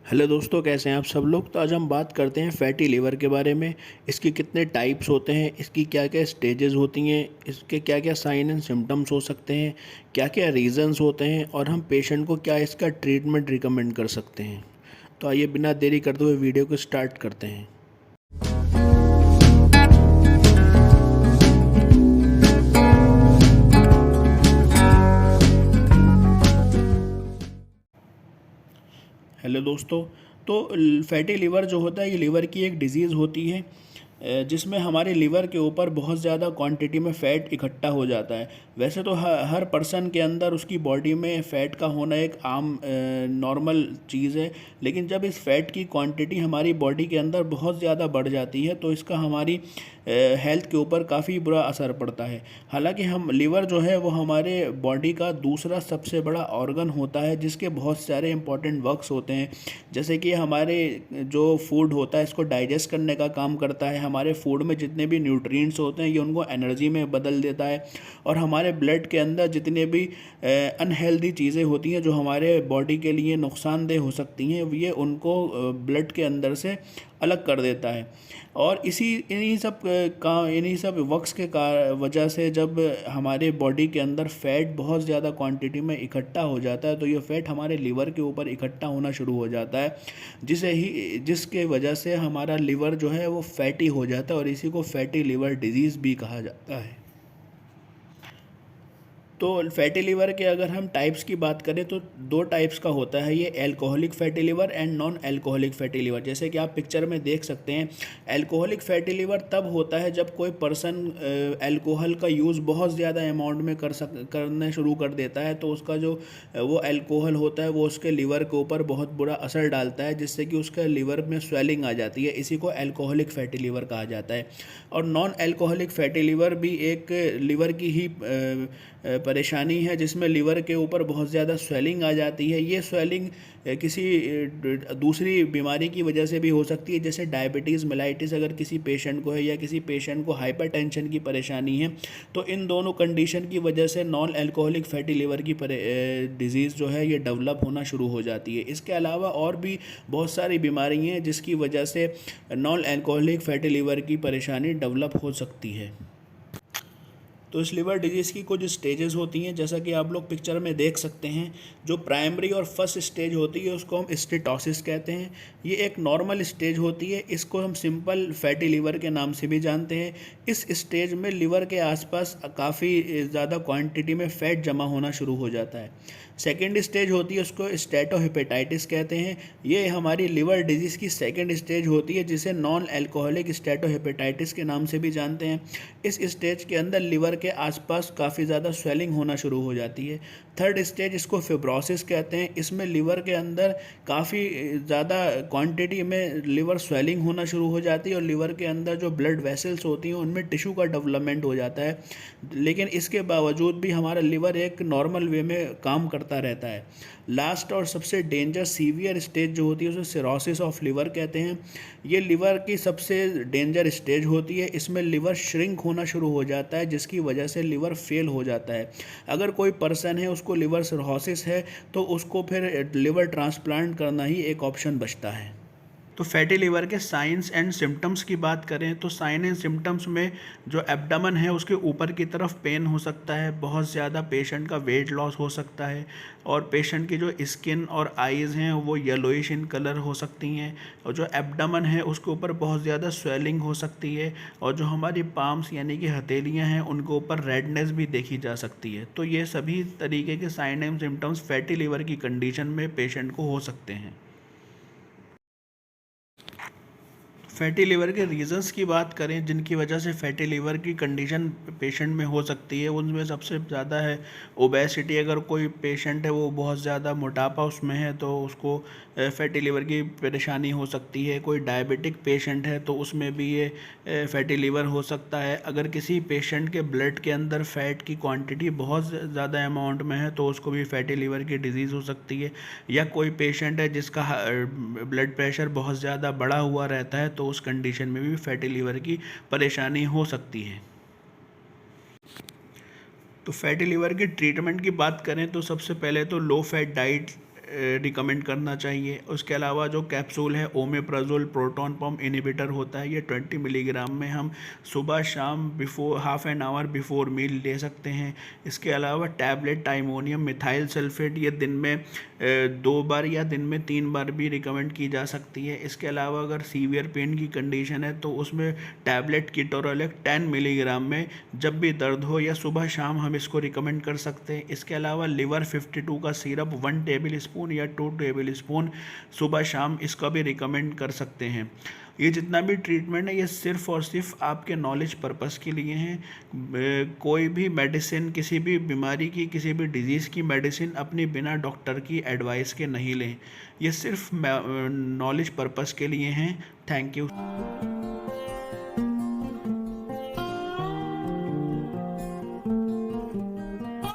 Hello दोस्तों, कैसे हैं आप सब लोग। तो आज हम बात करते हैं फैटी लिवर के बारे में। इसके कितने टाइप्स होते हैं, इसकी क्या क्या स्टेजेस होती हैं, इसके क्या क्या साइन एंड सिम्टम्स हो सकते हैं, क्या क्या रीज़न्स होते हैं और हम पेशेंट को क्या इसका ट्रीटमेंट रिकमेंड कर सकते हैं। तो आइए बिना देरी करते हुए वीडियो को स्टार्ट करते हैं। हेलो दोस्तों। तो फैटी लिवर जो होता है ये लिवर की एक डिजीज़ होती है जिसमें हमारे लिवर के ऊपर बहुत ज़्यादा क्वांटिटी में फ़ैट इकट्ठा हो जाता है। वैसे तो हर पर्सन के अंदर उसकी बॉडी में फ़ैट का होना एक आम नॉर्मल चीज़ है, लेकिन जब इस फ़ैट की क्वांटिटी हमारी बॉडी के अंदर बहुत ज़्यादा बढ़ जाती है तो इसका हमारी हेल्थ के ऊपर काफ़ी बुरा असर पड़ता है। हालांकि हम लिवर जो है वो हमारे बॉडी का दूसरा सबसे बड़ा ऑर्गन होता है जिसके बहुत सारे इंपॉर्टेंट वर्क्स होते हैं। जैसे कि हमारे जो फूड होता है इसको डाइजेस्ट करने का काम करता है। हमारे फूड में जितने भी न्यूट्रिएंट्स होते हैं ये उनको एनर्जी में बदल देता है। और हमारे ब्लड के अंदर जितने भी अनहेल्दी चीज़ें होती हैं जो हमारे बॉडी के लिए नुकसानदेह हो सकती हैं ये उनको ब्लड के अंदर से अलग कर देता है। और इन्हीं सब वर्क्स के वजह से जब हमारे बॉडी के अंदर फ़ैट बहुत ज़्यादा क्वांटिटी में इकट्ठा हो जाता है तो ये फ़ैट हमारे लिवर के ऊपर इकट्ठा होना शुरू हो जाता है, जिसके वजह से हमारा लिवर जो है वो फैटी हो जाता है और इसी को फैटी लिवर डिजीज़ भी कहा जाता है। तो फैटी लिवर के अगर हम टाइप्स की बात करें तो दो टाइप्स का होता है ये, alcoholic fatty liver and non alcoholic fatty liver. जैसे कि आप पिक्चर में देख सकते हैं, एल्कोहलिक फैटी लिवर तब होता है जब कोई पर्सन अल्कोहल का यूज़ बहुत ज़्यादा अमाउंट में करने शुरू कर देता है तो उसका जो वो अल्कोहल होता है वो उसके लिवर के ऊपर बहुत बुरा असर डालता है जिससे कि उसके लिवर में स्वेलिंग आ जाती है। इसी को एल्कोहलिक फैटी लिवर कहा जाता है। और नॉन एल्कोहलिक फैटी लिवर भी एक लिवर की ही परेशानी है जिसमें लिवर के ऊपर बहुत ज़्यादा स्वेलिंग आ जाती है। ये स्वेलिंग किसी दूसरी बीमारी की वजह से भी हो सकती है, जैसे डायबिटीज़ मेलाइटिस अगर किसी पेशेंट को है या किसी पेशेंट को हाइपरटेंशन की परेशानी है तो इन दोनों कंडीशन की वजह से नॉन एल्कोहलिक फैटी लिवर की डिज़ीज़ जो है ये डेवलप होना शुरू हो जाती है। इसके अलावा और भी बहुत सारी बीमारी हैं जिसकी वजह से नॉन एल्कोहलिक फैटी लिवर की परेशानी डेवलप हो सकती है। तो इस लिवर डिजीज़ की कुछ स्टेजेस होती हैं जैसा कि आप लोग पिक्चर में देख सकते हैं। जो प्राइमरी और फर्स्ट स्टेज होती है उसको हम स्टेटोसिस कहते हैं। ये एक नॉर्मल स्टेज होती है, इसको हम सिंपल फैटी लिवर के नाम से भी जानते हैं। इस स्टेज में लिवर के आसपास काफ़ी ज़्यादा क्वांटिटी में फ़ैट जमा होना शुरू हो जाता है। सेकेंड स्टेज होती है उसको स्टेटोहेपेटाइटिस कहते हैं। ये हमारी लिवर डिजीज़ की सेकेंड स्टेज होती है जिसे नॉन एल्कोहलिक स्टेटोहेपेटाइटिस के नाम से भी जानते हैं। इस स्टेज के अंदर लिवर के आसपास काफ़ी ज़्यादा स्वेलिंग होना शुरू हो जाती है। थर्ड स्टेज इसको फिब्रोसिस कहते हैं। इसमें लिवर के अंदर काफ़ी ज़्यादा क्वांटिटी में लिवर स्वेलिंग होना शुरू हो जाती है और लिवर के अंदर जो ब्लड वेसल्स होती हैं उनमें टिश्यू का डेवलपमेंट हो जाता है। लेकिन इसके बावजूद भी हमारा लिवर एक नॉर्मल वे में काम करता रहता है। लास्ट और सबसे डेंजर सीवियर स्टेज जो होती है उसे सिरोसिस ऑफ लिवर कहते हैं। ये लिवर की सबसे डेंजर स्टेज होती है। इसमें लिवर श्रिंक होना शुरू हो जाता है जिसकी वजह से लिवर फेल हो जाता है। अगर कोई पर्सन है उसको लिवर सिरोसिस है तो उसको फिर लिवर ट्रांसप्लांट करना ही एक ऑप्शन बचता है। तो फैटी लिवर के साइंस एंड सिम्टम्स की बात करें तो साइन एंड सिम्टम्स में जो एब्डोमेन है उसके ऊपर की तरफ पेन हो सकता है, बहुत ज़्यादा पेशेंट का वेट लॉस हो सकता है और पेशेंट की जो स्किन और आइज़ हैं वो येलोइश इन कलर हो सकती हैं और जो एब्डोमेन है उसके ऊपर बहुत ज़्यादा स्वेलिंग हो सकती है और जो हमारी पाम्स यानी कि हथेलियाँ हैं उनके ऊपर रेडनेस भी देखी जा सकती है। तो ये सभी तरीके के sign and symptoms fatty liver की कंडीशन में पेशेंट को हो सकते हैं। फैटी लिवर के रीज़न्स की बात करें जिनकी वजह से फैटी लिवर की कंडीशन पेशेंट में हो सकती है, उनमें सबसे ज़्यादा है ओबेसिटी। अगर कोई पेशेंट है वो बहुत ज़्यादा मोटापा उसमें है तो उसको फैटी लिवर की परेशानी हो सकती है। कोई डायबिटिक पेशेंट है तो उसमें भी ये फैटी लिवर हो सकता है। अगर किसी पेशेंट के ब्लड के अंदर फ़ैट की क्वांटिटी बहुत ज़्यादा अमाउंट में है तो उसको भी फैटी लिवर की डिज़ीज़ हो सकती है। या कोई पेशेंट है जिसका ब्लड प्रेशर बहुत ज़्यादा बढ़ा हुआ रहता है तो उस कंडीशन में भी फैटी लिवर की परेशानी हो सकती है। तो फैटी लिवर की ट्रीटमेंट की बात करें तो सबसे पहले तो लो फैट डाइट रिकमेंड करना चाहिए। उसके अलावा जो कैप्सूल है ओमेप्राजोल प्रोटॉन पंप इनहिबिटर होता है, ये 20 मिलीग्राम में हम सुबह शाम before half an hour before meal ले सकते हैं। इसके अलावा टैबलेट टाइमोनियम मिथाइल सल्फेट, ये दिन में 2 बार या दिन में 3 बार भी रिकमेंड की जा सकती है। इसके अलावा अगर सीवियर पेन की कंडीशन है तो उसमें टैबलेट कीटोरोलेक 10 मिलीग्राम में जब भी दर्द हो या सुबह शाम हम इसको रिकमेंड कर सकते हैं। इसके अलावा लिवर 52 का सिरप 1 टेबल स्पून या 2 टेबल स्पून सुबह शाम इसका भी रिकमेंड कर सकते हैं। ये जितना भी ट्रीटमेंट है ये सिर्फ़ और सिर्फ आपके नॉलेज पर्पस के लिए हैं। कोई भी मेडिसिन, किसी भी बीमारी की, किसी भी डिजीज़ की मेडिसिन अपनी बिना डॉक्टर की एडवाइस के नहीं लें। ये सिर्फ नॉलेज पर्पस के लिए हैं। Thank you.